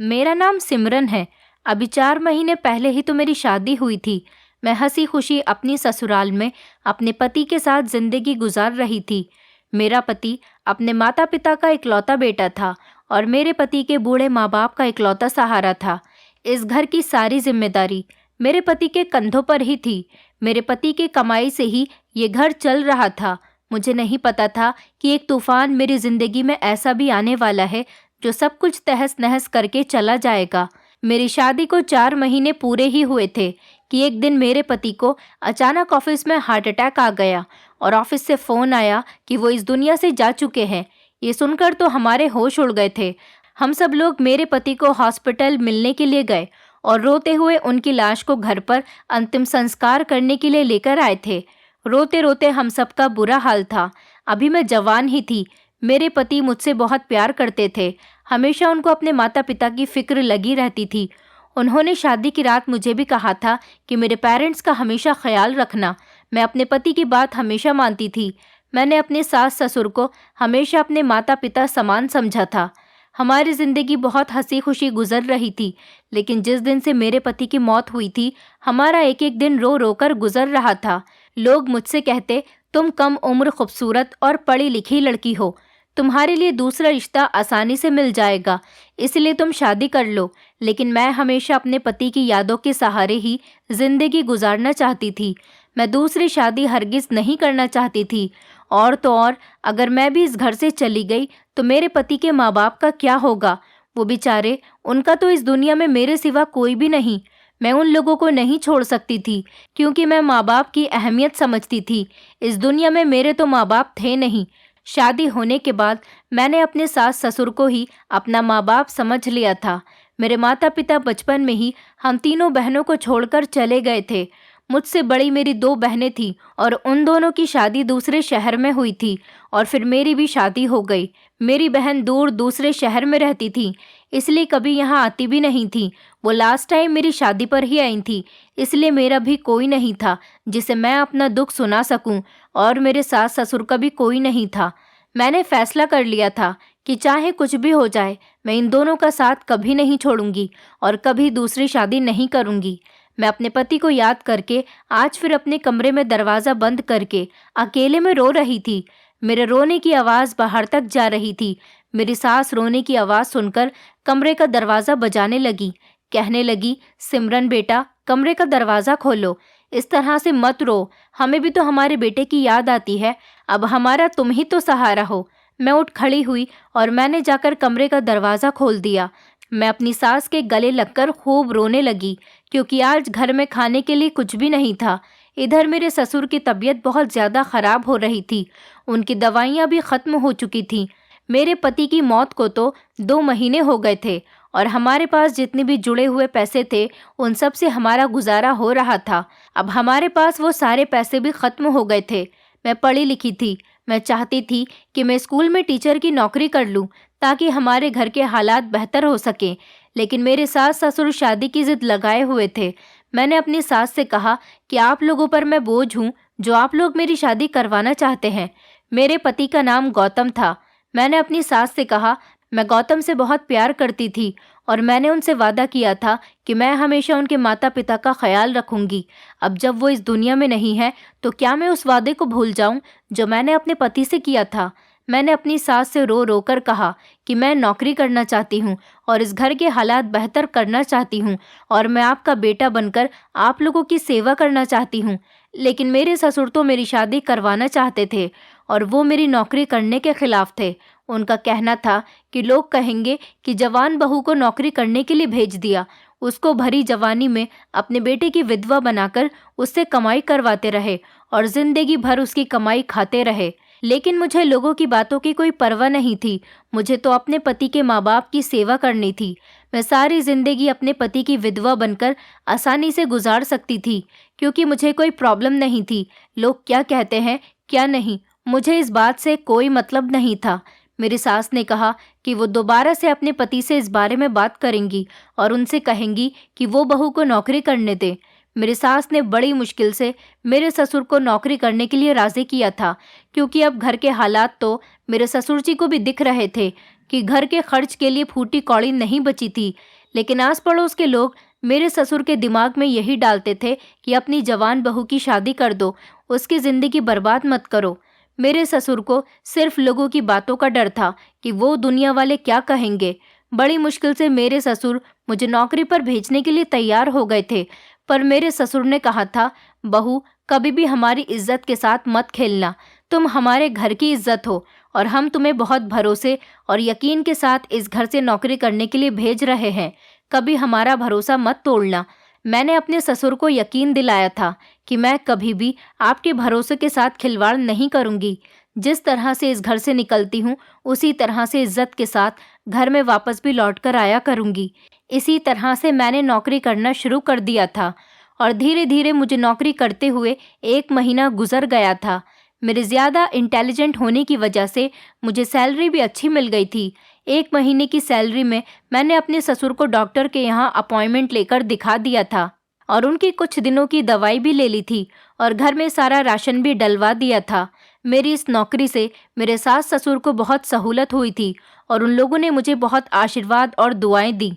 मेरा नाम सिमरन है। अभी 4 महीने पहले ही तो मेरी शादी हुई थी। मैं हंसी खुशी अपनी ससुराल में अपने पति के साथ जिंदगी गुजार रही थी। मेरा पति अपने माता पिता का इकलौता बेटा था और मेरे पति के बूढ़े माँ बाप का इकलौता सहारा था। इस घर की सारी जिम्मेदारी मेरे पति के कंधों पर ही थी। मेरे पति की कमाई से ही ये घर चल रहा था। मुझे नहीं पता था कि एक तूफान मेरी जिंदगी में ऐसा भी आने वाला है जो सब कुछ तहस नहस करके चला जाएगा। मेरी शादी को 4 महीने पूरे ही हुए थे कि एक दिन मेरे पति को अचानक ऑफिस में हार्ट अटैक आ गया और ऑफिस से फ़ोन आया कि वो इस दुनिया से जा चुके हैं। ये सुनकर तो हमारे होश उड़ गए थे। हम सब लोग मेरे पति को हॉस्पिटल मिलने के लिए गए और रोते हुए उनकी लाश को घर पर अंतिम संस्कार करने के लिए लेकर आए थे। रोते रोते हम सबका बुरा हाल था। अभी मैं जवान ही थी। मेरे पति मुझसे बहुत प्यार करते थे। हमेशा उनको अपने माता पिता की फिक्र लगी रहती थी। उन्होंने शादी की रात मुझे भी कहा था कि मेरे पेरेंट्स का हमेशा ख्याल रखना। मैं अपने पति की बात हमेशा मानती थी। मैंने अपने सास ससुर को हमेशा अपने माता पिता समान समझा था। हमारी ज़िंदगी बहुत हंसी खुशी गुजर रही थी, लेकिन जिस दिन से मेरे पति की मौत हुई थी, हमारा एक एक दिन रो रो कर गुजर रहा था। लोग मुझसे कहते, तुम कम उम्र खूबसूरत और पढ़ी लिखी लड़की हो, तुम्हारे लिए दूसरा रिश्ता आसानी से मिल जाएगा, इसलिए तुम शादी कर लो। लेकिन मैं हमेशा अपने पति की यादों के सहारे ही जिंदगी गुजारना चाहती थी। मैं दूसरी शादी हरगिज नहीं करना चाहती थी। और तो और, अगर मैं भी इस घर से चली गई तो मेरे पति के माँ बाप का क्या होगा? वो बेचारे, उनका तो इस दुनिया में मेरे सिवा कोई भी नहीं। मैं उन लोगों को नहीं छोड़ सकती थी, क्योंकि मैं माँ बाप की अहमियत समझती थी। इस दुनिया में मेरे तो माँ बाप थे नहीं। शादी होने के बाद मैंने अपने सास ससुर को ही अपना माँ बाप समझ लिया था। मेरे माता पिता बचपन में ही हम तीनों बहनों को छोड़कर चले गए थे। मुझसे बड़ी मेरी 2 बहनें थीं और उन दोनों की शादी दूसरे शहर में हुई थी और फिर मेरी भी शादी हो गई। मेरी बहन दूर दूसरे शहर में रहती थी, इसलिए कभी यहाँ आती भी नहीं थी। वो लास्ट टाइम मेरी शादी पर ही आई थी, इसलिए मेरा भी कोई नहीं था जिसे मैं अपना दुख सुना सकूं, और मेरे सास ससुर का भी कोई नहीं था। मैंने फैसला कर लिया था कि चाहे कुछ भी हो जाए, मैं इन दोनों का साथ कभी नहीं छोड़ूंगी और कभी दूसरी शादी नहीं करूंगी। मैं अपने पति को याद करके आज फिर अपने कमरे में दरवाज़ा बंद करके अकेले में रो रही थी। मेरे रोने की आवाज़ बाहर तक जा रही थी। मेरी सास रोने की आवाज़ सुनकर कमरे का दरवाज़ा बजाने लगी। कहने लगी, सिमरन बेटा, कमरे का दरवाज़ा खोलो, इस तरह से मत रो, हमें भी तो हमारे बेटे की याद आती है। अब हमारा तुम ही तो सहारा हो। मैं उठ खड़ी हुई और मैंने जाकर कमरे का दरवाज़ा खोल दिया। मैं अपनी सास के गले लगकर खूब रोने लगी, क्योंकि आज घर में खाने के लिए कुछ भी नहीं था। इधर मेरे ससुर की तबीयत बहुत ज़्यादा ख़राब हो रही थी। उनकी दवाइयाँ भी ख़त्म हो चुकी थीं। मेरे पति की मौत को तो 2 महीने हो गए थे और हमारे पास जितने भी जुड़े हुए पैसे थे, उन सब से हमारा गुजारा हो रहा था। अब हमारे पास वो सारे पैसे भी ख़त्म हो गए थे। मैं पढ़ी लिखी थी। मैं चाहती थी कि मैं स्कूल में टीचर की नौकरी कर लूं, ताकि हमारे घर के हालात बेहतर हो सकें। लेकिन मेरे सास ससुर शादी की जिद लगाए हुए थे। मैंने अपनी सास से कहा कि आप लोगों पर मैं बोझ हूँ जो आप लोग मेरी शादी करवाना चाहते हैं। मेरे पति का नाम गौतम था। मैंने अपनी सास से कहा, मैं गौतम से बहुत प्यार करती थी और मैंने उनसे वादा किया था कि मैं हमेशा उनके माता पिता का ख्याल रखूंगी। अब जब वो इस दुनिया में नहीं है, तो क्या मैं उस वादे को भूल जाऊं जो मैंने अपने पति से किया था? मैंने अपनी सास से रो रो कर कहा कि मैं नौकरी करना चाहती हूँ और इस घर के हालात बेहतर करना चाहती हूँ और मैं आपका बेटा बनकर आप लोगों की सेवा करना चाहती हूँ। लेकिन मेरे ससुर तो मेरी शादी करवाना चाहते थे और वो मेरी नौकरी करने के खिलाफ थे। उनका कहना था कि लोग कहेंगे कि जवान बहू को नौकरी करने के लिए भेज दिया, उसको भरी जवानी में अपने बेटे की विधवा बनाकर उससे कमाई करवाते रहे और जिंदगी भर उसकी कमाई खाते रहे। लेकिन मुझे लोगों की बातों की कोई परवाह नहीं थी। मुझे तो अपने पति के माँ बाप की सेवा करनी थी। मैं सारी जिंदगी अपने पति की विधवा बनकर आसानी से गुजार सकती थी, क्योंकि मुझे कोई प्रॉब्लम नहीं थी। लोग क्या कहते हैं क्या नहीं, मुझे इस बात से कोई मतलब नहीं था। मेरी सास ने कहा कि वो दोबारा से अपने पति से इस बारे में बात करेंगी और उनसे कहेंगी कि वो बहू को नौकरी करने दें। मेरी सास ने बड़ी मुश्किल से मेरे ससुर को नौकरी करने के लिए राजी किया था, क्योंकि अब घर के हालात तो मेरे ससुर जी को भी दिख रहे थे कि घर के खर्च के लिए फूटी कौड़ी नहीं बची थी। लेकिन आस पड़ोस के लोग मेरे ससुर के दिमाग में यही डालते थे कि अपनी जवान बहू की शादी कर दो, उसकी ज़िंदगी बर्बाद मत करो। मेरे ससुर को सिर्फ लोगों की बातों का डर था कि वो दुनिया वाले क्या कहेंगे। बड़ी मुश्किल से मेरे ससुर मुझे नौकरी पर भेजने के लिए तैयार हो गए थे, पर मेरे ससुर ने कहा था, बहू कभी भी हमारी इज्जत के साथ मत खेलना। तुम हमारे घर की इज्जत हो और हम तुम्हें बहुत भरोसे और यकीन के साथ इस घर से नौकरी करने के लिए भेज रहे हैं। कभी हमारा भरोसा मत तोड़ना। मैंने अपने ससुर को यकीन दिलाया था कि मैं कभी भी आपके भरोसे के साथ खिलवाड़ नहीं करूंगी। जिस तरह से इस घर से निकलती हूँ उसी तरह से इज्जत के साथ घर में वापस भी लौट कर आया करूंगी। इसी तरह से मैंने नौकरी करना शुरू कर दिया था और धीरे धीरे मुझे नौकरी करते हुए 1 महीना गुजर गया था। मेरे ज़्यादा इंटेलिजेंट होने की वजह से मुझे सैलरी भी अच्छी मिल गई थी। 1 महीने की सैलरी में मैंने अपने ससुर को डॉक्टर के यहाँ अपॉइंटमेंट लेकर दिखा दिया था और उनकी कुछ दिनों की दवाई भी ले ली थी और घर में सारा राशन भी डलवा दिया था। मेरी इस नौकरी से मेरे सास ससुर को बहुत सहूलत हुई थी और उन लोगों ने मुझे बहुत आशीर्वाद और दुआएं दी।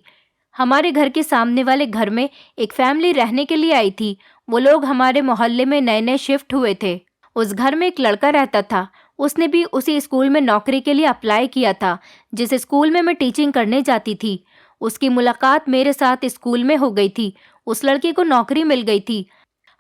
हमारे घर के सामने वाले घर में एक फैमिली रहने के लिए आई थी। वो लोग हमारे मोहल्ले में नए नए शिफ्ट हुए थे। उस घर में एक लड़का रहता था। उसने भी उसी स्कूल में नौकरी के लिए अप्लाई किया था जिस स्कूल में मैं टीचिंग करने जाती थी। उसकी मुलाकात मेरे साथ स्कूल में हो गई थी। उस लड़के को नौकरी मिल गई थी।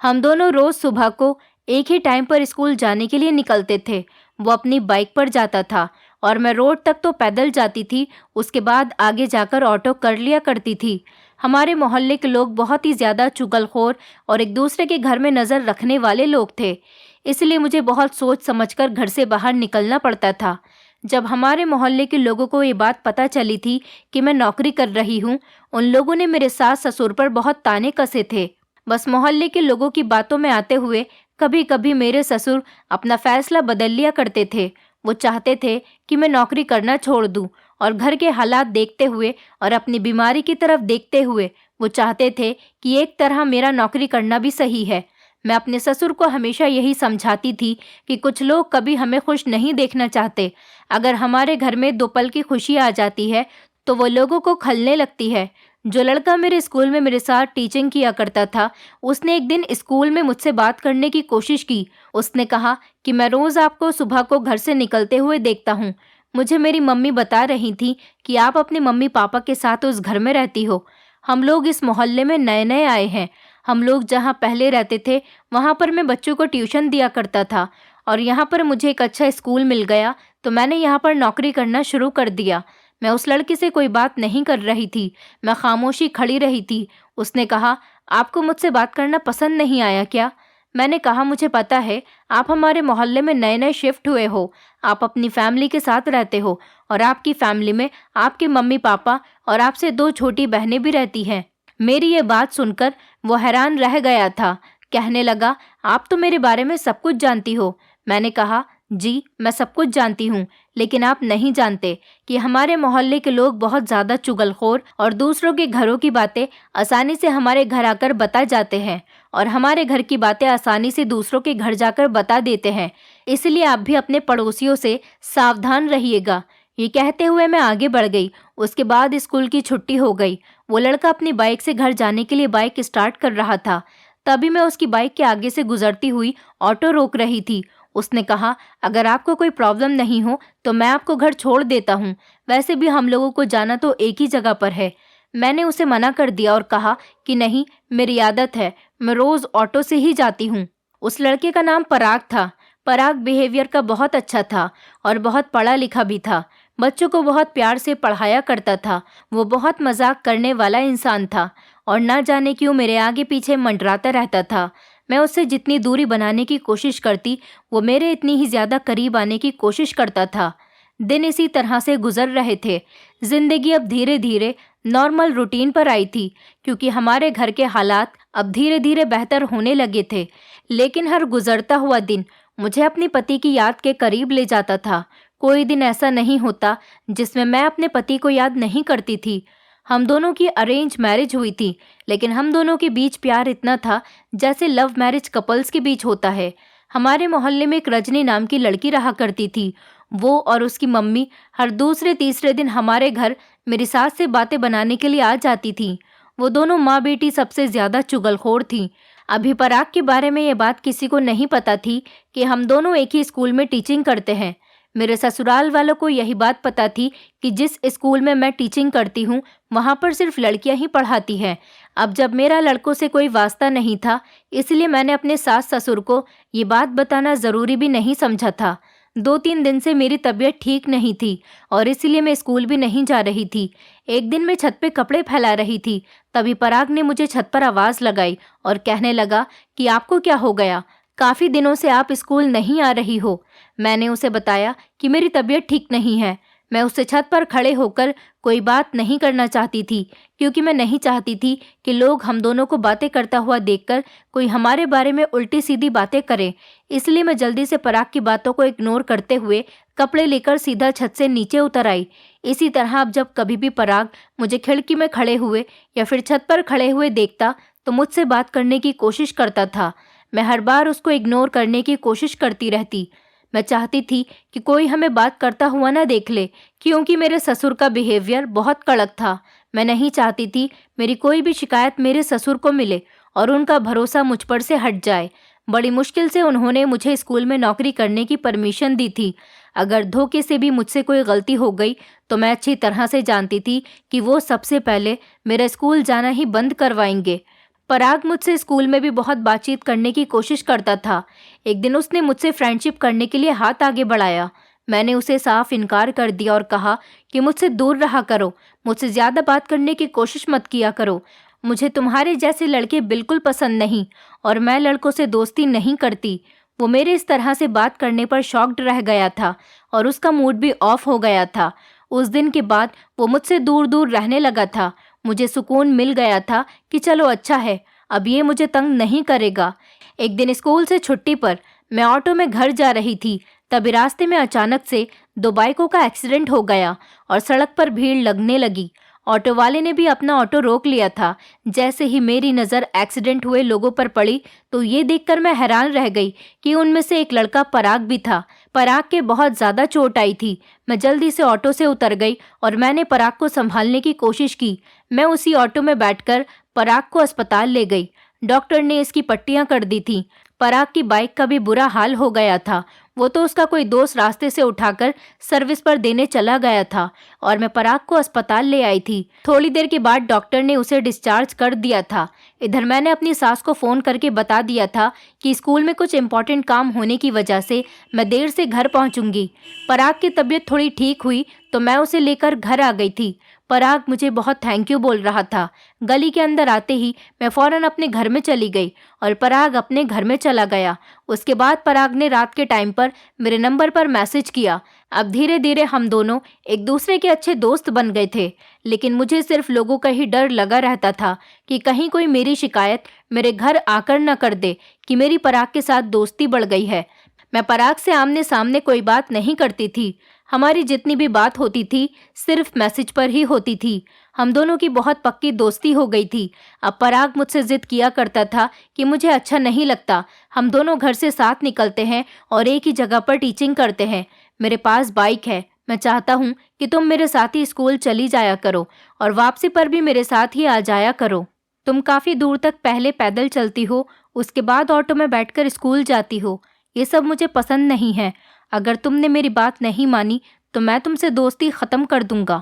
हम दोनों रोज सुबह को एक ही टाइम पर स्कूल जाने के लिए निकलते थे। वो अपनी बाइक पर जाता था और मैं रोड तक तो पैदल जाती थी। उसके बाद आगे जाकर ऑटो कर लिया करती थी। हमारे मोहल्ले के लोग बहुत ही ज़्यादा चुगलखोर और एक दूसरे के घर में नज़र रखने वाले लोग थे, इसलिए मुझे बहुत सोच समझकर घर से बाहर निकलना पड़ता था। जब हमारे मोहल्ले के लोगों को ये बात पता चली थी कि मैं नौकरी कर रही हूँ, उन लोगों ने मेरे सास ससुर पर बहुत ताने कसे थे। बस मोहल्ले के लोगों की बातों में आते हुए कभी कभी मेरे ससुर अपना फैसला बदल लिया करते थे। वो चाहते थे कि मैं नौकरी करना छोड़ दूं और घर के हालात देखते हुए और अपनी बीमारी की तरफ देखते हुए वो चाहते थे कि एक तरह मेरा नौकरी करना भी सही है। मैं अपने ससुर को हमेशा यही समझाती थी कि कुछ लोग कभी हमें खुश नहीं देखना चाहते। अगर हमारे घर में 2 पल की खुशी आ जाती है तो वो लोगों को खलने लगती है। जो लड़का मेरे स्कूल में मेरे साथ टीचिंग किया करता था, उसने एक दिन स्कूल में मुझसे बात करने की कोशिश की। उसने कहा कि मैं रोज़ आपको सुबह को घर से निकलते हुए देखता हूँ। मुझे मेरी मम्मी बता रही थी कि आप अपने मम्मी पापा के साथ उस घर में रहती हो। हम लोग इस मोहल्ले में नए नए आए हैं। हम लोग जहाँ पहले रहते थे वहाँ पर मैं बच्चों को ट्यूशन दिया करता था और यहाँ पर मुझे एक अच्छा स्कूल मिल गया तो मैंने यहाँ पर नौकरी करना शुरू कर दिया। मैं उस लड़के से कोई बात नहीं कर रही थी। मैं खामोशी खड़ी रही थी। उसने कहा, आपको मुझसे बात करना पसंद नहीं आया क्या? मैंने कहा, मुझे पता है आप हमारे मोहल्ले में नए नए शिफ्ट हुए हो। आप अपनी फैमिली के साथ रहते हो और आपकी फैमिली में आपके मम्मी पापा और आपसे 2 छोटी बहनें भी रहती हैं। मेरी ये बात सुनकर वो हैरान रह गया था। कहने लगा, आप तो मेरे बारे में सब कुछ जानती हो। मैंने कहा, जी मैं सब कुछ जानती हूँ, लेकिन आप नहीं जानते कि हमारे मोहल्ले के लोग बहुत ज़्यादा चुगलखोर और दूसरों के घरों की बातें आसानी से हमारे घर आकर बता जाते हैं और हमारे घर की बातें आसानी से दूसरों के घर जाकर बता देते हैं। इसलिए आप भी अपने पड़ोसियों से सावधान रहिएगा। ये कहते हुए मैं आगे बढ़ गई। उसके बाद स्कूल की छुट्टी हो गई। वो लड़का अपनी बाइक से घर जाने के लिए बाइक स्टार्ट कर रहा था। तभी मैं उसकी बाइक के आगे से गुजरती हुई ऑटो रोक रही थी। उसने कहा, अगर आपको कोई प्रॉब्लम नहीं हो तो मैं आपको घर छोड़ देता हूँ। वैसे भी हम लोगों को जाना तो एक ही जगह पर है। मैंने उसे मना कर दिया और कहा कि नहीं, मेरी आदत है, मैं रोज़ ऑटो से ही जाती हूँ। उस लड़के का नाम पराग था। पराग बिहेवियर का बहुत अच्छा था और बहुत पढ़ा लिखा भी था। बच्चों को बहुत प्यार से पढ़ाया करता था। वो बहुत मजाक करने वाला इंसान था और ना जाने क्यों मेरे आगे पीछे मंडराता रहता था। मैं उससे जितनी दूरी बनाने की कोशिश करती, वो मेरे इतनी ही ज़्यादा करीब आने की कोशिश करता था। दिन इसी तरह से गुजर रहे थे। जिंदगी अब धीरे धीरे नॉर्मल रूटीन पर आई थी, क्योंकि हमारे घर के हालात अब धीरे धीरे बेहतर होने लगे थे। लेकिन हर गुजरता हुआ दिन मुझे अपने पति की याद के करीब ले जाता था। कोई दिन ऐसा नहीं होता जिसमें मैं अपने पति को याद नहीं करती थी। हम दोनों की अरेंज मैरिज हुई थी, लेकिन हम दोनों के बीच प्यार इतना था जैसे लव मैरिज कपल्स के बीच होता है। हमारे मोहल्ले में एक रजनी नाम की लड़की रहा करती थी। वो और उसकी मम्मी हर दूसरे तीसरे दिन हमारे घर मेरी सास से बातें बनाने के लिए आ जाती थी। वो दोनों माँ बेटी सबसे ज्यादा चुगलखोर थीं। अभी पराग के बारे में ये बात किसी को नहीं पता थी कि हम दोनों एक ही स्कूल में टीचिंग करते हैं। मेरे ससुराल वालों को यही बात पता थी कि जिस स्कूल में मैं टीचिंग करती हूँ वहाँ पर सिर्फ लड़कियाँ ही पढ़ाती हैं। अब जब मेरा लड़कों से कोई वास्ता नहीं था, इसलिए मैंने अपने सास ससुर को ये बात बताना ज़रूरी भी नहीं समझा था। 2-3 दिन से मेरी तबीयत ठीक नहीं थी और इसीलिए मैं स्कूल भी नहीं जा रही थी। एक दिन मैं छत पे कपड़े फैला रही थी, तभी पराग ने मुझे छत पर आवाज़ लगाई और कहने लगा कि आपको क्या हो गया, काफ़ी दिनों से आप स्कूल नहीं आ रही हो। मैंने उसे बताया कि मेरी तबीयत ठीक नहीं है। मैं उससे छत पर खड़े होकर कोई बात नहीं करना चाहती थी, क्योंकि मैं नहीं चाहती थी कि लोग हम दोनों को बातें करता हुआ देखकर कोई हमारे बारे में उल्टी सीधी बातें करे। इसलिए मैं जल्दी से पराग की बातों को इग्नोर करते हुए कपड़े लेकर सीधा छत से नीचे उतर आई। इसी तरह अब जब कभी भी पराग मुझे खिड़की में खड़े हुए या फिर छत पर खड़े हुए देखता तो मुझसे बात करने की कोशिश करता था। मैं हर बार उसको इग्नोर करने की कोशिश करती रहती। मैं चाहती थी कि कोई हमें बात करता हुआ ना देख ले, क्योंकि मेरे ससुर का बिहेवियर बहुत कड़क था। मैं नहीं चाहती थी मेरी कोई भी शिकायत मेरे ससुर को मिले और उनका भरोसा मुझ पर से हट जाए। बड़ी मुश्किल से उन्होंने मुझे स्कूल में नौकरी करने की परमिशन दी थी। अगर धोखे से भी मुझसे कोई गलती हो गई तो मैं अच्छी तरह से जानती थी कि वो सबसे पहले मेरा स्कूल जाना ही बंद करवाएंगे। पराग मुझसे स्कूल में भी बहुत बातचीत करने की कोशिश करता था। एक दिन उसने मुझसे फ्रेंडशिप करने के लिए हाथ आगे बढ़ाया। मैंने उसे साफ इनकार कर दिया और कहा कि मुझसे दूर रहा करो, मुझसे ज़्यादा बात करने की कोशिश मत किया करो। मुझे तुम्हारे जैसे लड़के बिल्कुल पसंद नहीं और मैं लड़कों से दोस्ती नहीं करती। वो मेरे इस तरह से बात करने पर शॉक्ड रह गया था और उसका मूड भी ऑफ हो गया था। उस दिन के बाद वो मुझसे दूर दूर रहने लगा था। मुझे सुकून मिल गया था कि चलो अच्छा है, अब ये मुझे तंग नहीं करेगा। एक दिन स्कूल से छुट्टी पर मैं ऑटो में घर जा रही थी, तभी रास्ते में अचानक से 2 बाइकों का एक्सीडेंट हो गया और सड़क पर भीड़ लगने लगी। ऑटो वाले ने भी अपना ऑटो रोक लिया था। जैसे ही मेरी नज़र एक्सीडेंट हुए लोगों पर पड़ी तो ये देखकर मैं हैरान रह गई कि उनमें से एक लड़का पराग भी था। पराग के बहुत ज़्यादा चोट आई थी। मैं जल्दी से ऑटो से उतर गई और मैंने पराग को संभालने की कोशिश की। मैं उसी ऑटो में बैठकर पराग को अस्पताल ले गई। डॉक्टर ने इसकी पट्टियां कर दी थी। पराग की बाइक का भी बुरा हाल हो गया था। वो तो उसका कोई दोस्त रास्ते से उठाकर सर्विस पर देने चला गया था और मैं पराग को अस्पताल ले आई थी। थोड़ी देर के बाद डॉक्टर ने उसे डिस्चार्ज कर दिया था। इधर मैंने अपनी सास को फ़ोन करके बता दिया था कि स्कूल में कुछ इम्पोर्टेंट काम होने की वजह से मैं देर से घर पहुंचूंगी। पराग की तबीयत थोड़ी ठीक हुई तो मैं उसे लेकर घर आ गई थी। पराग मुझे बहुत थैंक यू बोल रहा था। गली के अंदर आते ही मैं फ़ौरन अपने घर में चली गई और पराग अपने घर में चला गया। उसके बाद पराग ने रात के टाइम पर मेरे नंबर पर मैसेज किया। अब धीरे धीरे हम दोनों एक दूसरे के अच्छे दोस्त बन गए थे, लेकिन मुझे सिर्फ लोगों का ही डर लगा रहता था कि कहीं कोई मेरी शिकायत मेरे घर आकर न कर दे कि मेरी पराग के साथ दोस्ती बढ़ गई है। मैं पराग से आमने सामने कोई बात नहीं करती थी। हमारी जितनी भी बात होती थी सिर्फ मैसेज पर ही होती थी। हम दोनों की बहुत पक्की दोस्ती हो गई थी। अब पराग मुझसे जिद किया करता था कि मुझे अच्छा नहीं लगता हम दोनों घर से साथ निकलते हैं और एक ही जगह पर टीचिंग करते हैं। मेरे पास बाइक है, मैं चाहता हूँ कि तुम मेरे साथ ही स्कूल चली जाया करो और वापसी पर भी मेरे साथ ही आ जाया करो। तुम काफ़ी दूर तक पहले पैदल चलती हो, उसके बाद ऑटो में बैठकर स्कूल जाती हो। ये सब मुझे पसंद नहीं है। अगर तुमने मेरी बात नहीं मानी तो मैं तुमसे दोस्ती ख़त्म कर दूंगा।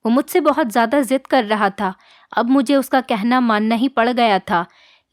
वो मुझसे बहुत ज़्यादा जिद कर रहा था। अब मुझे उसका कहना मानना ही पड़ गया था,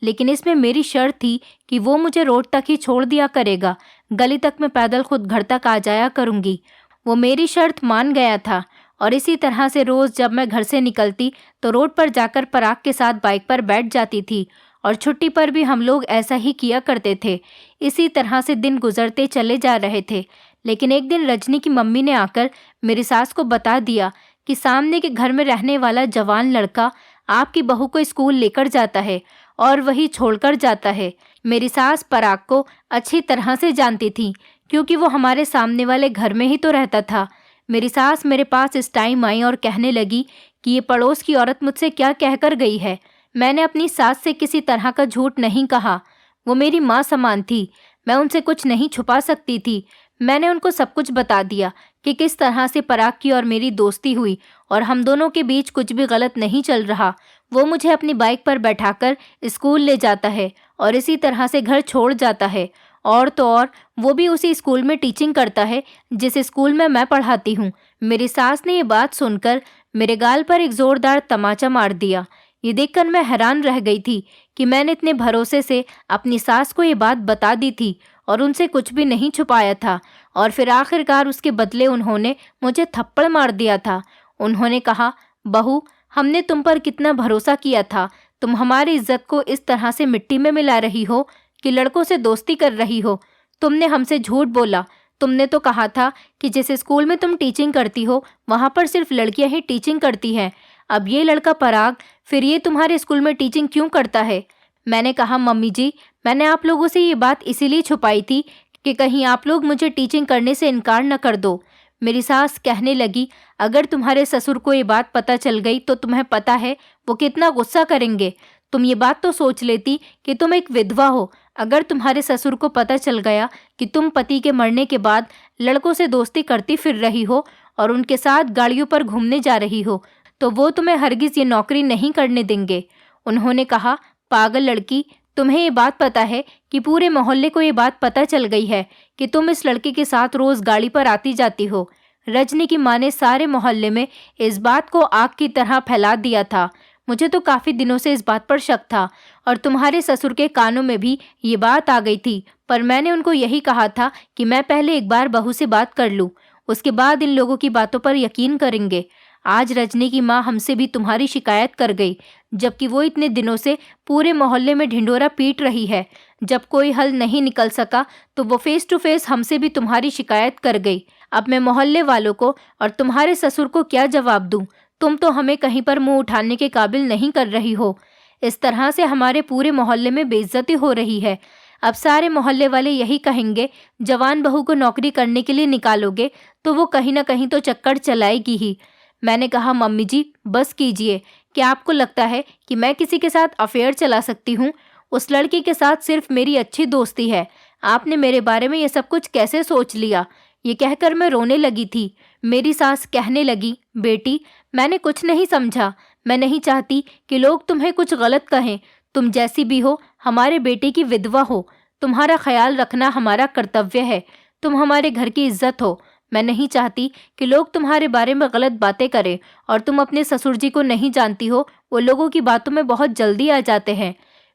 लेकिन इसमें मेरी शर्त थी कि वो मुझे रोड तक ही छोड़ दिया करेगा। गली तक मैं पैदल खुद घर तक आ जाया करूँगी। वो मेरी शर्त मान गया था और इसी तरह से रोज़ जब मैं घर से निकलती तो रोड पर जाकर पराग के साथ बाइक पर बैठ जाती थी और छुट्टी पर भी हम लोग ऐसा ही किया करते थे। इसी तरह से दिन गुजरते चले जा रहे थे। लेकिन एक दिन रजनी की मम्मी ने आकर मेरी सास को बता दिया कि सामने के घर में रहने वाला जवान लड़का आपकी बहू को स्कूल लेकर जाता है और वही छोड़कर जाता है। मेरी सास पराग को अच्छी तरह से जानती थी, क्योंकि वो हमारे सामने वाले घर में ही तो रहता था। मेरी सास मेरे पास इस टाइम आई और कहने लगी कि ये पड़ोस की औरत मुझसे क्या कहकर गई है। मैंने अपनी सास से किसी तरह का झूठ नहीं कहा। वो मेरी माँ समान थी, मैं उनसे कुछ नहीं छुपा सकती थी। मैंने उनको सब कुछ बता दिया कि किस तरह से पराग की और मेरी दोस्ती हुई और हम दोनों के बीच कुछ भी गलत नहीं चल रहा। वो मुझे अपनी बाइक पर बैठाकर स्कूल ले जाता है और इसी तरह से घर छोड़ जाता है। और तो और वो भी उसी स्कूल में टीचिंग करता है जिस स्कूल में मैं पढ़ाती हूँ। मेरी सास ने ये बात सुनकर मेरे गाल पर एक जोरदार तमाचा मार दिया। ये देखकर मैं हैरान रह गई थी कि मैंने इतने भरोसे से अपनी सास को ये बात बता दी थी और उनसे कुछ भी नहीं छुपाया था, और फिर आखिरकार उसके बदले उन्होंने मुझे थप्पड़ मार दिया था। उन्होंने कहा, बहू, हमने तुम पर कितना भरोसा किया था। तुम हमारी इज्जत को इस तरह से मिट्टी में मिला रही हो कि लड़कों से दोस्ती कर रही हो। तुमने हमसे झूठ बोला। तुमने तो कहा था कि जिस स्कूल में तुम टीचिंग करती हो वहाँ पर सिर्फ लड़कियाँ ही टीचिंग करती हैं। अब ये लड़का पराग फिर ये तुम्हारे स्कूल में टीचिंग क्यों करता है? मैंने कहा, मम्मी जी, मैंने आप लोगों से ये बात इसीलिए छुपाई थी कि कहीं आप लोग मुझे टीचिंग करने से इनकार न कर दो। मेरी सास कहने लगी, अगर तुम्हारे ससुर को ये बात पता चल गई तो तुम्हें पता है वो कितना गुस्सा करेंगे। तुम ये बात तो सोच लेती कि तुम एक विधवा हो। अगर तुम्हारे ससुर को पता चल गया कि तुम पति के मरने के बाद लड़कों से दोस्ती करती फिर रही हो और उनके साथ गाड़ियों पर घूमने जा रही हो, तो वो तुम्हें हरगिज ये नौकरी नहीं करने देंगे। उन्होंने कहा, पागल लड़की, तुम्हें ये बात पता है कि पूरे मोहल्ले को ये बात पता चल गई है कि तुम इस लड़के के साथ रोज गाड़ी पर आती जाती हो। रजनी की माँ ने सारे मोहल्ले में इस बात को आग की तरह फैला दिया था। मुझे तो काफ़ी दिनों से इस बात पर शक था और तुम्हारे ससुर के कानों में भी ये बात आ गई थी, पर मैंने उनको यही कहा था कि मैं पहले एक बार बहू से बात कर लूँ, उसके बाद इन लोगों की बातों पर यकीन करेंगे। आज रजनी की माँ हमसे भी तुम्हारी शिकायत कर गई, जबकि वो इतने दिनों से पूरे मोहल्ले में ढिंढोरा पीट रही है। जब कोई हल नहीं निकल सका तो वो फेस टू फेस हमसे भी तुम्हारी शिकायत कर गई। अब मैं मोहल्ले वालों को और तुम्हारे ससुर को क्या जवाब दूं? तुम तो हमें कहीं पर मुंह उठाने के काबिल नहीं कर रही हो। इस तरह से हमारे पूरे मोहल्ले में बेइज्जती हो रही है। अब सारे मोहल्ले वाले यही कहेंगे, जवान बहू को नौकरी करने के लिए निकालोगे तो वो कहीं ना कहीं तो चक्कर चलाएगी ही। मैंने कहा, मम्मी जी, बस कीजिए। क्या आपको लगता है कि मैं किसी के साथ अफेयर चला सकती हूँ? उस लड़की के साथ सिर्फ मेरी अच्छी दोस्ती है। आपने मेरे बारे में ये सब कुछ कैसे सोच लिया? ये कहकर मैं रोने लगी थी। मेरी सास कहने लगी, बेटी, मैंने कुछ नहीं समझा। मैं नहीं चाहती कि लोग तुम्हें कुछ गलत कहें। तुम जैसी भी हो, हमारे बेटे की विधवा हो। तुम्हारा ख्याल रखना हमारा कर्तव्य है। तुम हमारे घर की इज्जत हो। मैं नहीं चाहती कि लोग तुम्हारे बारे में गलत बातें करें, और तुम अपने ससुर जी को नहीं जानती हो, वो लोगों की बातों में बहुत जल्दी आ जाते हैं।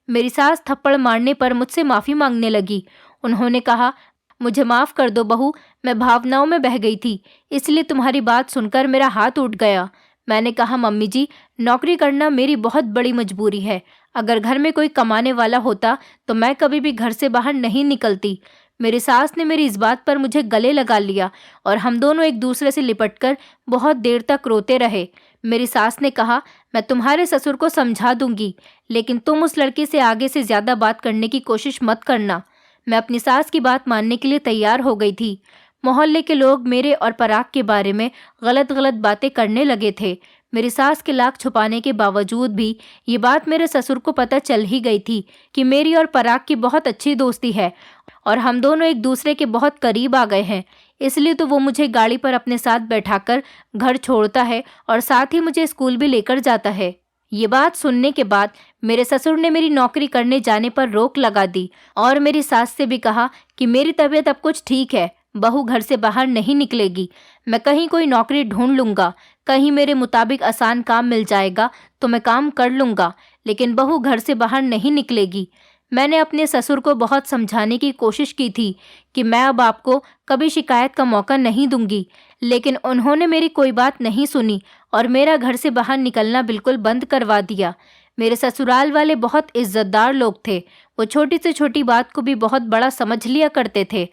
मेरी सास थप्पड़ मारने पर मुझसे माफ़ी मांगने लगी। उन्होंने कहा, मुझे माफ़ कर दो बहू, मैं भावनाओं में बह गई थी, इसलिए तुम्हारी बात सुनकर मेरा हाथ उठ गया। मैंने कहा, मम्मी जी, नौकरी करना मेरी बहुत बड़ी मजबूरी है। अगर घर में कोई कमाने वाला होता तो मैं कभी भी घर से बाहर नहीं निकलती। मेरी सास ने मेरी इस बात पर मुझे गले लगा लिया और हम दोनों एक दूसरे से लिपटकर बहुत देर तक रोते रहे। मेरी सास ने कहा, मैं तुम्हारे ससुर को समझा दूंगी, लेकिन तुम उस लड़के से आगे से ज़्यादा बात करने की कोशिश मत करना। मैं अपनी सास की बात मानने के लिए तैयार हो गई थी। मोहल्ले के लोग मेरे और पराग के बारे में गलत गलत बातें करने लगे थे। मेरी सास के लाख छुपाने के बावजूद भी ये बात मेरे ससुर को पता चल ही गई थी कि मेरी और पराग की बहुत अच्छी दोस्ती है और हम दोनों एक दूसरे के बहुत करीब आ गए हैं। इसलिए तो वो मुझे गाड़ी पर अपने साथ बैठाकर घर छोड़ता है और साथ ही मुझे स्कूल भी लेकर जाता है। ये बात सुनने के बाद मेरे ससुर ने मेरी नौकरी करने जाने पर रोक लगा दी और मेरी सास से भी कहा कि मेरी तबीयत अब कुछ ठीक है, बहू घर से बाहर नहीं निकलेगी। मैं कहीं कोई नौकरी ढूंढ लूँगा, कहीं मेरे मुताबिक आसान काम मिल जाएगा तो मैं काम कर लूँगा, लेकिन बहू घर से बाहर नहीं निकलेगी। मैंने अपने ससुर को बहुत समझाने की कोशिश की थी कि मैं अब आपको कभी शिकायत का मौका नहीं दूंगी, लेकिन उन्होंने मेरी कोई बात नहीं सुनी और मेरा घर से बाहर निकलना बिल्कुल बंद करवा दिया। मेरे ससुराल वाले बहुत इज्जतदार लोग थे। वो छोटी से छोटी बात को भी बहुत बड़ा समझ लिया करते थे।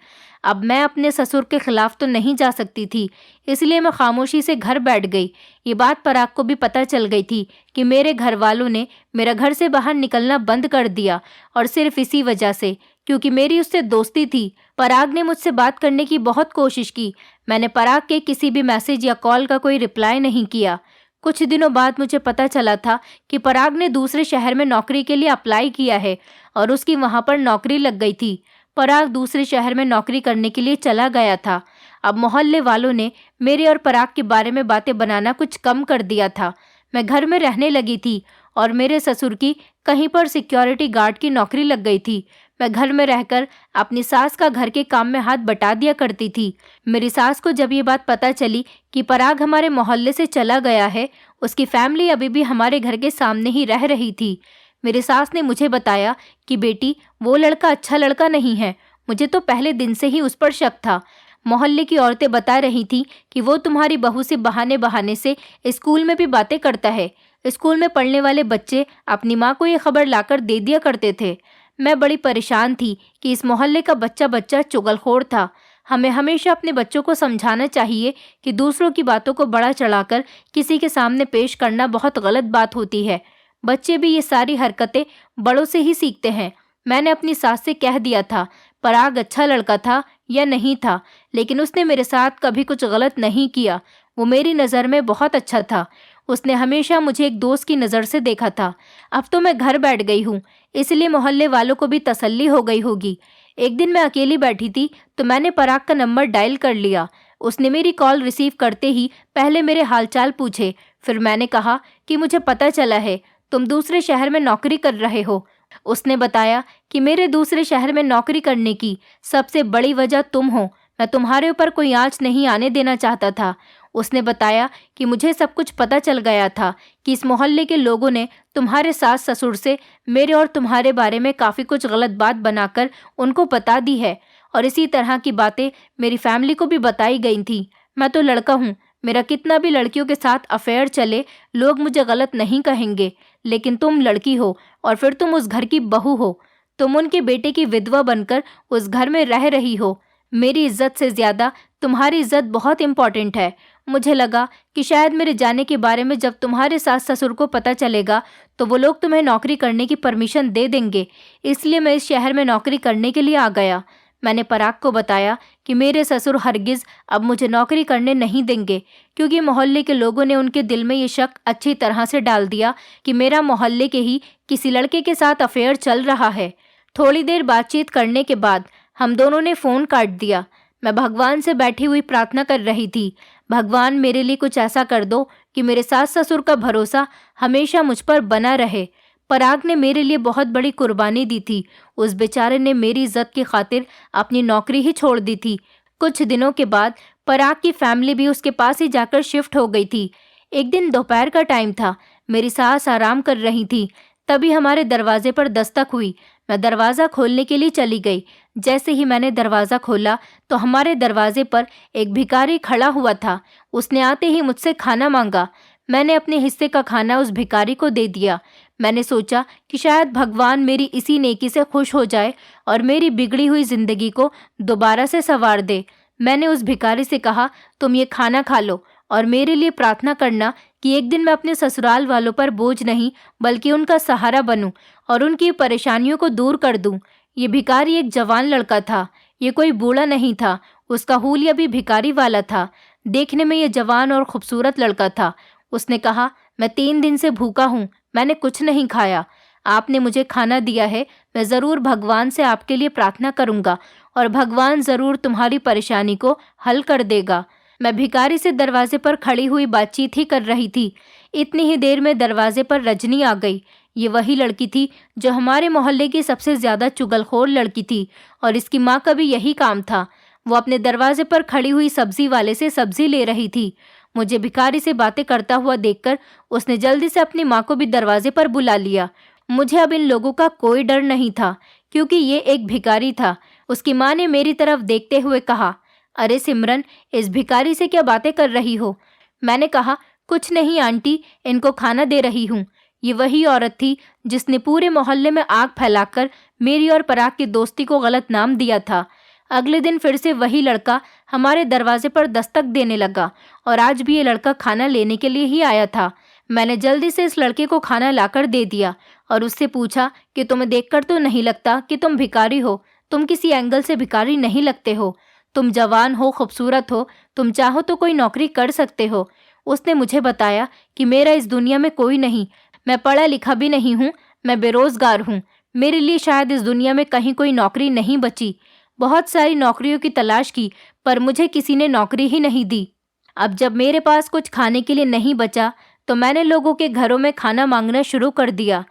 अब मैं अपने ससुर के खिलाफ तो नहीं जा सकती थी, इसलिए मैं खामोशी से घर बैठ गई। ये बात पराग को भी पता चल गई थी कि मेरे घर वालों ने मेरा घर से बाहर निकलना बंद कर दिया, और सिर्फ इसी वजह से क्योंकि मेरी उससे दोस्ती थी। पराग ने मुझसे बात करने की बहुत कोशिश की। मैंने पराग के किसी भी मैसेज या कॉल का कोई रिप्लाई नहीं किया। कुछ दिनों बाद मुझे पता चला था कि पराग ने दूसरे शहर में नौकरी के लिए अप्लाई किया है और उसकी वहां पर नौकरी लग गई थी। पराग दूसरे शहर में नौकरी करने के लिए चला गया था। अब मोहल्ले वालों ने मेरे और पराग के बारे में बातें बनाना कुछ कम कर दिया था। मैं घर में रहने लगी थी और मेरे ससुर की कहीं पर सिक्योरिटी गार्ड की नौकरी लग गई थी। मैं घर में रहकर अपनी सास का घर के काम में हाथ बटा दिया करती थी। मेरी सास को जब ये बात पता चली कि पराग हमारे मोहल्ले से चला गया है, उसकी फैमिली अभी भी हमारे घर के सामने ही रह रही थी। मेरी सास ने मुझे बताया कि बेटी, वो लड़का अच्छा लड़का नहीं है। मुझे तो पहले दिन से ही उस पर शक था। मोहल्ले की औरतें बता रही थीं कि वो तुम्हारी बहू से बहाने बहाने से स्कूल में भी बातें करता है। स्कूल में पढ़ने वाले बच्चे अपनी माँ को ये खबर लाकर दे दिया करते थे। मैं बड़ी परेशान थी कि इस मोहल्ले का बच्चा बच्चा चुगलखोर था। हमें हमेशा अपने बच्चों को समझाना चाहिए कि दूसरों की बातों को बड़ा चढ़ाकर किसी के सामने पेश करना बहुत गलत बात होती है। बच्चे भी ये सारी हरकतें बड़ों से ही सीखते हैं। मैंने अपनी सास से कह दिया था पराग अच्छा लड़का था या नहीं था, लेकिन उसने मेरे साथ कभी कुछ गलत नहीं किया। वो मेरी नज़र में बहुत अच्छा था। उसने हमेशा मुझे एक दोस्त की नज़र से देखा था। अब तो मैं घर बैठ गई हूँ, इसलिए मोहल्ले वालों को भी तसल्ली हो गई होगी। एक दिन मैं अकेली बैठी थी तो मैंने पराग का नंबर डायल कर लिया। उसने मेरी कॉल रिसीव करते ही पहले मेरे हालचाल पूछे। फिर मैंने कहा कि मुझे पता चला है तुम दूसरे शहर में नौकरी कर रहे हो। उसने बताया कि मेरे दूसरे शहर में नौकरी करने की सबसे बड़ी वजह तुम हो। मैं तुम्हारे ऊपर कोई आंच नहीं आने देना चाहता था। उसने बताया कि मुझे सब कुछ पता चल गया था कि इस मोहल्ले के लोगों ने तुम्हारे सास ससुर से मेरे और तुम्हारे बारे में काफ़ी कुछ गलत बात बनाकर उनको बता दी है, और इसी तरह की बातें मेरी फैमिली को भी बताई गई थी। मैं तो लड़का हूँ, मेरा कितना भी लड़कियों के साथ अफेयर चले, लोग मुझे गलत नहीं कहेंगे। लेकिन तुम लड़की हो और फिर तुम उस घर की बहू हो। तुम उनके बेटे की विधवा बनकर उस घर में रह रही हो। मेरी इज्जत से ज़्यादा तुम्हारी इज्जत बहुत इम्पॉर्टेंट है। मुझे लगा कि शायद मेरे जाने के बारे में जब तुम्हारे सास ससुर को पता चलेगा तो वो लोग तुम्हें नौकरी करने की परमिशन दे देंगे, इसलिए मैं इस शहर में नौकरी करने के लिए आ गया। मैंने पराग को बताया कि मेरे ससुर हरगिज़ अब मुझे नौकरी करने नहीं देंगे, क्योंकि मोहल्ले के लोगों ने उनके दिल में ये शक अच्छी तरह से डाल दिया कि मेरा मोहल्ले के ही किसी लड़के के साथ अफेयर चल रहा है। थोड़ी देर बातचीत करने के बाद हम दोनों ने फ़ोन काट दिया। मैं भगवान से बैठी हुई प्रार्थना कर रही थी, भगवान मेरे लिए कुछ ऐसा कर दो कि मेरे सास ससुर का भरोसा हमेशा मुझ पर बना रहे। पराग ने मेरे लिए बहुत बड़ी कुर्बानी दी थी। उस बेचारे ने मेरी इज्जत की खातिर अपनी नौकरी ही छोड़ दी थी। कुछ दिनों के बाद पराग की फैमिली भी उसके पास ही जाकर शिफ्ट हो गई थी। एक दिन दोपहर का टाइम था, मेरी सास आराम कर रही थी। तभी हमारे दरवाजे पर दस्तक हुई। मैं दरवाज़ा खोलने के लिए चली गई। जैसे ही मैंने दरवाज़ा खोला तो हमारे दरवाजे पर एक भिखारी खड़ा हुआ था। उसने आते ही मुझसे खाना मांगा। मैंने अपने हिस्से का खाना उस भिखारी को दे दिया। मैंने सोचा कि शायद भगवान मेरी इसी नेकी से खुश हो जाए और मेरी बिगड़ी हुई ज़िंदगी को दोबारा से संवार दे। मैंने उस भिखारी से कहा, तुम ये खाना खा लो और मेरे लिए प्रार्थना करना कि एक दिन मैं अपने ससुराल वालों पर बोझ नहीं बल्कि उनका सहारा बनूं और उनकी परेशानियों को दूर कर दूं। ये भिखारी एक जवान लड़का था, ये कोई बूढ़ा नहीं था। उसका हुलिया भी भिखारी वाला था। देखने में ये जवान और खूबसूरत लड़का था। उसने कहा, मैं 3 दिन से भूखा हूँ, मैंने कुछ नहीं खाया। आपने मुझे खाना दिया है, मैं ज़रूर भगवान से आपके लिए प्रार्थना करूँगा और भगवान ज़रूर तुम्हारी परेशानी को हल कर देगा। मैं भिखारी से दरवाजे पर खड़ी हुई बातचीत ही कर रही थी। इतनी ही देर में दरवाजे पर रजनी आ गई। ये वही लड़की थी जो हमारे मोहल्ले की सबसे ज़्यादा चुगलखोर लड़की थी और इसकी माँ का भी यही काम था। वो अपने दरवाजे पर खड़ी हुई सब्जी वाले से सब्जी ले रही थी। मुझे भिखारी से बातें करता हुआ देखकर उसने जल्दी से अपनी माँ को भी दरवाजे पर बुला लिया। मुझे अब इन लोगों का कोई डर नहीं था, क्योंकि ये एक भिखारी था। उसकी माँ ने मेरी तरफ देखते हुए कहा, अरे सिमरन, इस भिखारी से क्या बातें कर रही हो? मैंने कहा, कुछ नहीं आंटी, इनको खाना दे रही हूँ। ये वही औरत थी जिसने पूरे मोहल्ले में आग फैलाकर मेरी और पराग की दोस्ती को गलत नाम दिया था। अगले दिन फिर से वही लड़का हमारे दरवाजे पर दस्तक देने लगा और आज भी ये लड़का खाना लेने के लिए ही आया था। मैंने जल्दी से इस लड़के को खाना लाकर दे दिया और उससे पूछा कि तुम्हें देखकर तो नहीं लगता कि तुम भिखारी हो, तुम किसी एंगल से भिखारी नहीं लगते हो। तुम जवान हो, खूबसूरत हो, तुम चाहो तो कोई नौकरी कर सकते हो। उसने मुझे बताया कि मेरा इस दुनिया में कोई नहीं, मैं पढ़ा लिखा भी नहीं हूँ, मैं बेरोजगार हूँ। मेरे लिए शायद इस दुनिया में कहीं कोई नौकरी नहीं बची। बहुत सारी नौकरियों की तलाश की, पर मुझे किसी ने नौकरी ही नहीं दी। अब जब मेरे पास कुछ खाने के लिए नहीं बचा, तो मैंने लोगों के घरों में खाना मांगना शुरू कर दिया।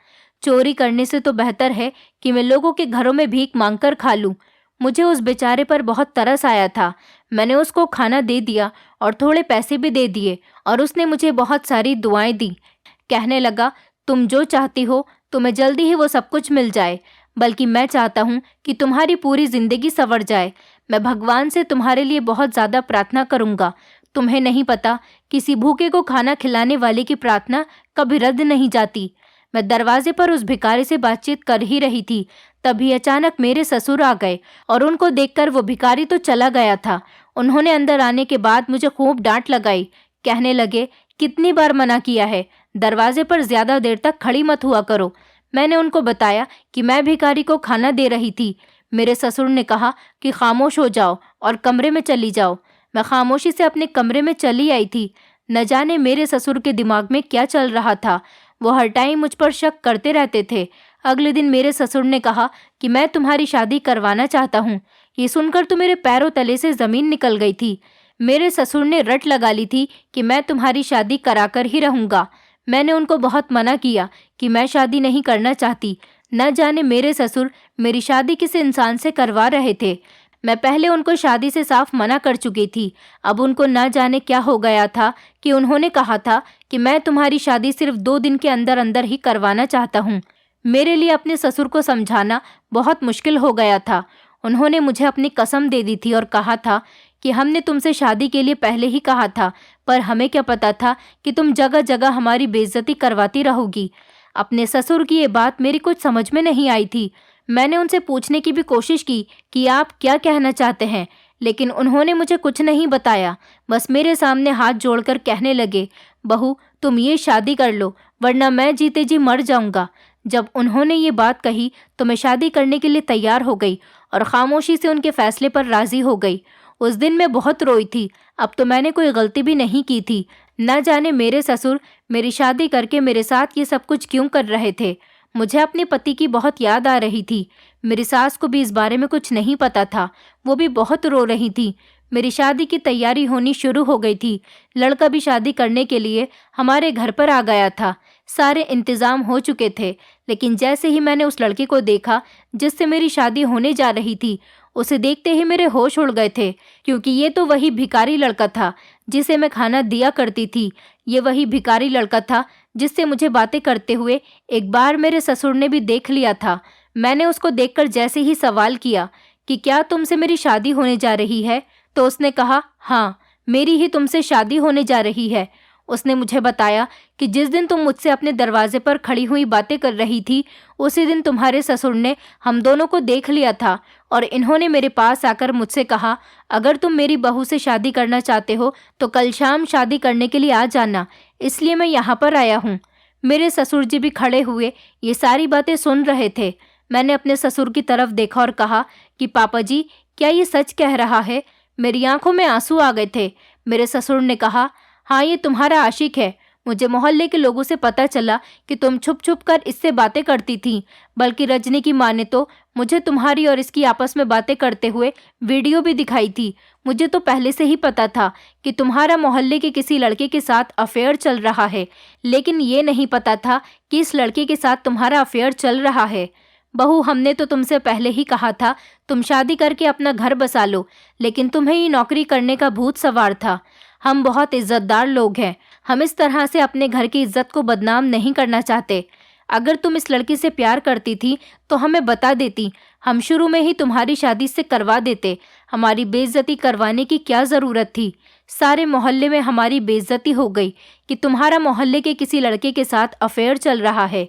चोरी करने से तो बेहतर है कि मैं लोगों के घरों में भीख मांगकर खा लूं। मुझे उस बेचारे पर बहुत तरस आया था। मैंने उसको खाना दे दिया और थोड़े पैसे भी दे दिए, और उसने मुझे बहुत सारी दुआएं दी। कहने लगा, तुम जो चाहती हो तुम्हें जल्दी ही वो सब कुछ मिल जाए, बल्कि मैं चाहता हूँ कि तुम्हारी पूरी जिंदगी संवर जाए। मैं भगवान से तुम्हारे लिए बहुत ज़्यादा प्रार्थना करूँगा। तुम्हें नहीं पता, किसी भूखे को खाना खिलाने वाले की प्रार्थना कभी रद्द नहीं जाती। मैं दरवाजे पर उस भिखारी से बातचीत कर ही रही थी, तभी अचानक मेरे ससुर आ गए और उनको देखकर वो भिखारी तो चला गया था। उन्होंने अंदर आने के बाद मुझे खूब डांट लगाई। कहने लगे, कितनी बार मना किया है, दरवाजे पर ज्यादा देर तक खड़ी मत हुआ करो। मैंने उनको बताया कि मैं भिखारी को खाना दे रही थी। मेरे ससुर ने कहा कि खामोश हो जाओ और कमरे में चली जाओ। मैं खामोशी से अपने कमरे में चली आई थी। न जाने मेरे ससुर के दिमाग में क्या चल रहा था, वो हर टाइम मुझ पर शक करते रहते थे। अगले दिन मेरे ससुर ने कहा कि मैं तुम्हारी शादी करवाना चाहता हूँ। ये सुनकर तो मेरे पैरों तले से जमीन निकल गई थी। मेरे ससुर ने रट लगा ली थी कि मैं तुम्हारी शादी कराकर ही रहूंगा। मैंने उनको बहुत मना किया कि मैं शादी नहीं करना चाहती। न जाने मेरे ससुर मेरी शादी किस इंसान से करवा रहे थे। मैं पहले उनको शादी से साफ मना कर चुकी थी। अब उनको न जाने क्या हो गया था कि उन्होंने कहा था कि मैं तुम्हारी शादी सिर्फ 2 दिन के अंदर अंदर ही करवाना चाहता हूँ। मेरे लिए अपने ससुर को समझाना बहुत मुश्किल हो गया था। उन्होंने मुझे अपनी कसम दे दी थी और कहा था कि हमने तुमसे शादी के लिए पहले ही कहा था, पर हमें क्या पता था कि तुम जगह जगह हमारी बेइज्जती करवाती रहोगी। अपने ससुर की ये बात मेरी कुछ समझ में नहीं आई थी। मैंने उनसे पूछने की भी कोशिश की कि आप क्या कहना चाहते हैं, लेकिन उन्होंने मुझे कुछ नहीं बताया। बस मेरे सामने हाथ जोड़कर कहने लगे, बहू तुम ये शादी कर लो, वरना मैं जीते जी मर जाऊंगा। जब उन्होंने ये बात कही तो मैं शादी करने के लिए तैयार हो गई और खामोशी से उनके फैसले पर राजी हो गई। उस दिन मैं बहुत रोई थी। अब तो मैंने कोई गलती भी नहीं की थी। न जाने मेरे ससुर मेरी शादी करके मेरे साथ ये सब कुछ क्यों कर रहे थे। मुझे अपने पति की बहुत याद आ रही थी। मेरी सास को भी इस बारे में कुछ नहीं पता था। वो भी बहुत रो रही थी। मेरी शादी की तैयारी होनी शुरू हो गई थी। लड़का भी शादी करने के लिए हमारे घर पर आ गया था। सारे इंतजाम हो चुके थे, लेकिन जैसे ही मैंने उस लड़के को देखा जिससे मेरी शादी होने जा रही थी, उसे देखते ही मेरे होश उड़ गए थे, क्योंकि ये तो वही भिखारी लड़का था जिसे मैं खाना दिया करती थी। ये वही भिखारी लड़का था जिससे मुझे बातें करते हुए एक बार मेरे ससुर ने भी देख लिया था। मैंने उसको देखकर जैसे ही सवाल किया कि क्या तुमसे मेरी शादी होने जा रही है, तो उसने कहा, हाँ मेरी ही तुमसे शादी होने जा रही है। उसने मुझे बताया कि जिस दिन तुम मुझसे अपने दरवाजे पर खड़ी हुई बातें कर रही थी, उसी दिन तुम्हारे ससुर ने हम दोनों को देख लिया था और इन्होंने मेरे पास आकर मुझसे कहा, अगर तुम मेरी बहू से शादी करना चाहते हो तो कल शाम शादी करने के लिए आ जाना, इसलिए मैं यहाँ पर आया हूँ। मेरे ससुर जी भी खड़े हुए ये सारी बातें सुन रहे थे। मैंने अपने ससुर की तरफ देखा और कहा कि पापा जी, क्या ये सच कह रहा है? मेरी आंखों में आंसू आ गए थे। मेरे ससुर ने कहा, हाँ ये तुम्हारा आशिक है। मुझे मोहल्ले के लोगों से पता चला कि तुम छुप छुप कर इससे बातें करती थी, बल्कि रजनी की माँ ने तो मुझे तुम्हारी और इसकी आपस में बातें करते हुए वीडियो भी दिखाई थी। मुझे तो पहले से ही पता था कि तुम्हारा मोहल्ले के किसी लड़के के साथ अफेयर चल रहा है, लेकिन ये नहीं पता था कि इस लड़के के साथ तुम्हारा अफेयर चल रहा है। बहू, हमने तो तुमसे पहले ही कहा था तुम शादी करके अपना घर बसा लो, लेकिन तुम्हें ये नौकरी करने का भूत सवार था। हम बहुत इज्जतदार लोग हैं, हम इस तरह से अपने घर की इज्जत को बदनाम नहीं करना चाहते। अगर तुम इस लड़की से प्यार करती थी तो हमें बता देती, हम शुरू में ही तुम्हारी शादी से करवा देते। हमारी बेइज्जती करवाने की क्या ज़रूरत थी? सारे मोहल्ले में हमारी बेइज्जती हो गई कि तुम्हारा मोहल्ले के किसी लड़के के साथ अफेयर चल रहा है।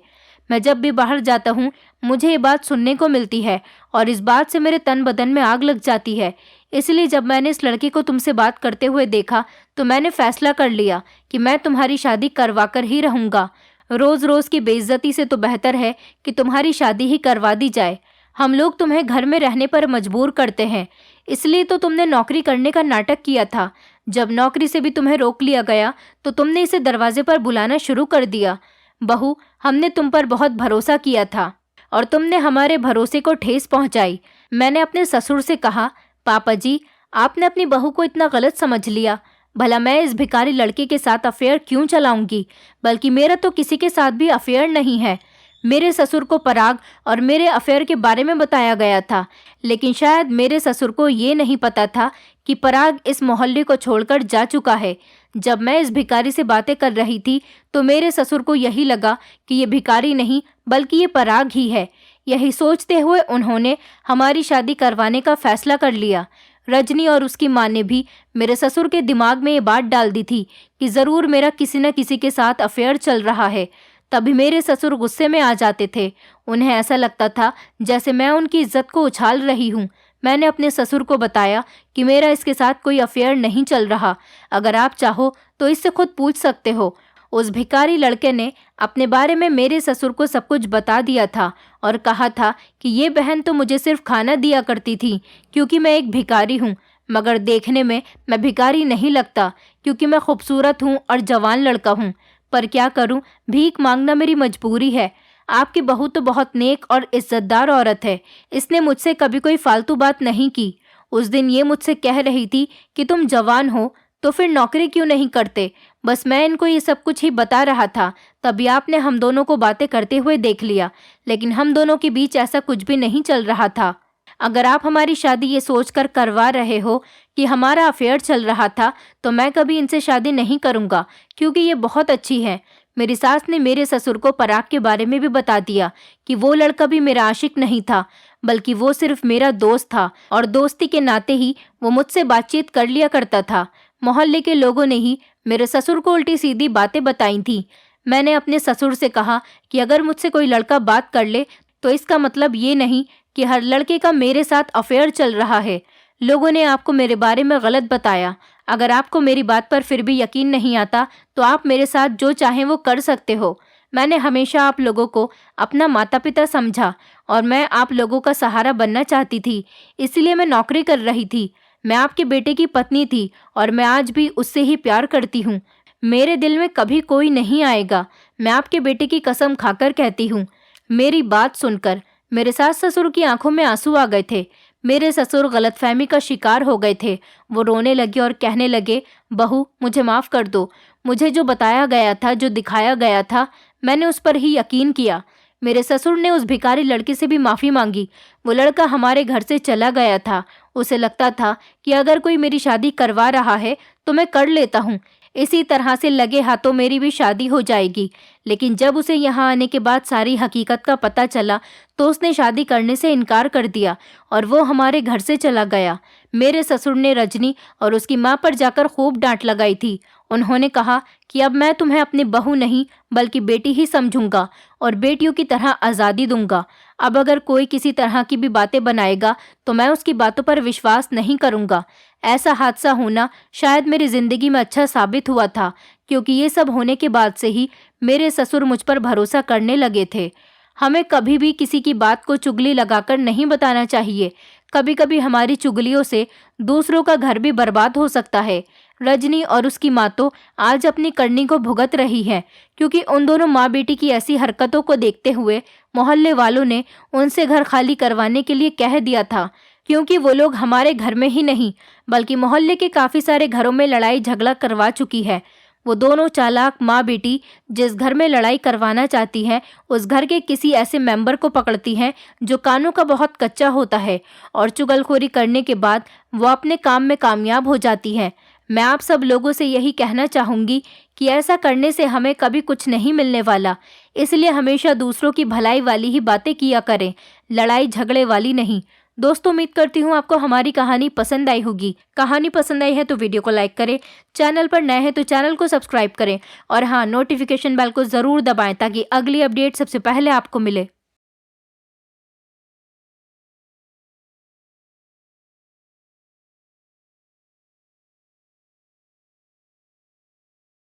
मैं जब भी बाहर जाता हूँ मुझे ये बात सुनने को मिलती है और इस बात से मेरे तन बदन में आग लग जाती है। इसलिए जब मैंने इस लड़के को तुमसे बात करते हुए देखा तो मैंने फैसला कर लिया कि मैं तुम्हारी शादी करवा कर ही रहूँगा। रोज़ रोज़ की बेइज्जती से तो बेहतर है कि तुम्हारी शादी ही करवा दी जाए। हम लोग तुम्हें घर में रहने पर मजबूर करते हैं, इसलिए तो तुमने नौकरी करने का नाटक किया था। जब नौकरी से भी तुम्हें रोक लिया गया तो तुमने इसे दरवाजे पर बुलाना शुरू कर दिया। बहू, हमने तुम पर बहुत भरोसा किया था और तुमने हमारे भरोसे को ठेस पहुंचाई। मैंने अपने ससुर से कहा, पापा जी, आपने अपनी बहू को इतना गलत समझ लिया। भला मैं इस भिखारी लड़के के साथ अफेयर क्यों चलाऊंगी? बल्कि मेरा तो किसी के साथ भी अफेयर नहीं है। मेरे ससुर को पराग और मेरे अफेयर के बारे में बताया गया था, लेकिन शायद मेरे ससुर को ये नहीं पता था कि पराग इस मोहल्ले को छोड़कर जा चुका है। जब मैं इस भिखारी से बातें कर रही थी तो मेरे ससुर को यही लगा कि ये भिखारी नहीं बल्कि ये पराग ही है। यही सोचते हुए उन्होंने हमारी शादी करवाने का फैसला कर लिया। रजनी और उसकी माँ ने भी मेरे ससुर के दिमाग में ये बात डाल दी थी कि ज़रूर मेरा किसी न किसी के साथ अफेयर चल रहा है। तभी मेरे ससुर गुस्से में आ जाते थे। उन्हें ऐसा लगता था जैसे मैं उनकी इज्जत को उछाल रही हूँ। मैंने अपने ससुर को बताया कि मेरा इसके साथ कोई अफेयर नहीं चल रहा। अगर आप चाहो तो इससे खुद पूछ सकते हो। उस भिखारी लड़के ने अपने बारे में मेरे ससुर को सब कुछ बता दिया था और कहा था कि ये बहन तो मुझे सिर्फ खाना दिया करती थी क्योंकि मैं एक भिखारी हूँ, मगर देखने में मैं भिखारी नहीं लगता क्योंकि मैं खूबसूरत हूँ और जवान लड़का हूँ। पर क्या करूँ, भीख मांगना मेरी मजबूरी है। आपकी बहू तो बहुत नेक और इज्जतदार औरत है। इसने मुझसे कभी कोई फालतू बात नहीं की। उस दिन ये मुझसे कह रही थी कि तुम जवान हो तो फिर नौकरी क्यों नहीं करते। बस मैं इनको ये सब कुछ ही बता रहा था, तभी आपने हम दोनों को बातें करते हुए देख लिया, लेकिन हम दोनों के बीच ऐसा कुछ भी नहीं चल रहा था। अगर आप हमारी शादी ये सोचकर करवा रहे हो कि हमारा अफेयर चल रहा था तो मैं कभी इनसे शादी नहीं करूँगा क्योंकि ये बहुत अच्छी है। मेरी सास ने मेरे ससुर को पराग के बारे में भी बता दिया कि वो लड़का भी मेरा आशिक नहीं था, बल्कि वो सिर्फ मेरा दोस्त था और दोस्ती के नाते ही वो मुझसे बातचीत कर लिया करता था। मोहल्ले के लोगों ने ही मेरे ससुर को उल्टी सीधी बातें बताई थी। मैंने अपने ससुर से कहा कि अगर मुझसे कोई लड़का बात कर ले तो इसका मतलब ये नहीं कि हर लड़के का मेरे साथ अफेयर चल रहा है। लोगों ने आपको मेरे बारे में गलत बताया। अगर आपको मेरी बात पर फिर भी यकीन नहीं आता तो आप मेरे साथ जो चाहें वो कर सकते हो। मैंने हमेशा आप लोगों को अपना माता पिता समझा और मैं आप लोगों का सहारा बनना चाहती थी, इसलिए मैं नौकरी कर रही थी। मैं आपके बेटे की पत्नी थी और मैं आज भी उससे ही प्यार करती हूँ। मेरे दिल में कभी कोई नहीं आएगा। मैं आपके बेटे की कसम खाकर कहती हूँ। मेरी बात सुनकर मेरे सास ससुर की आंखों में आंसू आ गए थे। मेरे ससुर गलतफहमी का शिकार हो गए थे। वो रोने लगे और कहने लगे, बहू, मुझे माफ़ कर दो। मुझे जो बताया गया था, जो दिखाया गया था, मैंने उस पर ही यकीन किया। मेरे ससुर ने उस भिखारी लड़के से भी माफ़ी मांगी। वो लड़का हमारे घर से चला गया था। उसे लगता था कि अगर कोई मेरी शादी करवा रहा है तो मैं कर लेता हूँ। इसी तरह से लगे हाथों मेरी भी शादी हो जाएगी। लेकिन जब उसे यहाँ आने के बाद सारी हकीकत का पता चला तो उसने शादी करने से इनकार कर दिया और वो हमारे घर से चला गया। मेरे ससुर ने रजनी और उसकी माँ पर जाकर खूब डांट लगाई थी। उन्होंने कहा कि अब मैं तुम्हें अपनी बहू नहीं बल्कि बेटी ही समझूंगा और बेटियों की तरह आज़ादी दूंगा। अब अगर कोई किसी तरह की भी बातें बनाएगा तो मैं उसकी बातों पर विश्वास नहीं करूंगा। ऐसा हादसा होना शायद मेरी ज़िंदगी में अच्छा साबित हुआ था, क्योंकि ये सब होने के बाद से ही मेरे ससुर मुझ पर भरोसा करने लगे थे। हमें कभी भी किसी की बात को चुगली लगाकर नहीं बताना चाहिए। कभी कभी हमारी चुगलियों से दूसरों का घर भी बर्बाद हो सकता है। रजनी और उसकी माँ तो आज अपनी करनी को भुगत रही है, क्योंकि उन दोनों माँ बेटी की ऐसी हरकतों को देखते हुए मोहल्ले वालों ने उनसे घर खाली करवाने के लिए कह दिया था, क्योंकि वो लोग हमारे घर में ही नहीं बल्कि मोहल्ले के काफ़ी सारे घरों में लड़ाई झगड़ा करवा चुकी है। वो दोनों चालाक माँ बेटी जिस घर में लड़ाई करवाना चाहती हैं उस घर के किसी ऐसे मेंबर को पकड़ती हैं जो कानों का बहुत कच्चा होता है और चुगलखोरी करने के बाद वो अपने काम में कामयाब हो जाती हैं। मैं आप सब लोगों से यही कहना चाहूँगी कि ऐसा करने से हमें कभी कुछ नहीं मिलने वाला, इसलिए हमेशा दूसरों की भलाई वाली ही बातें किया करें, लड़ाई झगड़े वाली नहीं। दोस्तों, उम्मीद करती हूँ आपको हमारी कहानी पसंद आई होगी। कहानी पसंद आई है तो वीडियो को लाइक करें, चैनल पर नए हैं तो चैनल को सब्सक्राइब करें और हाँ, नोटिफिकेशन बेल को ज़रूर दबाएं ताकि अगली अपडेट सबसे पहले आपको मिले।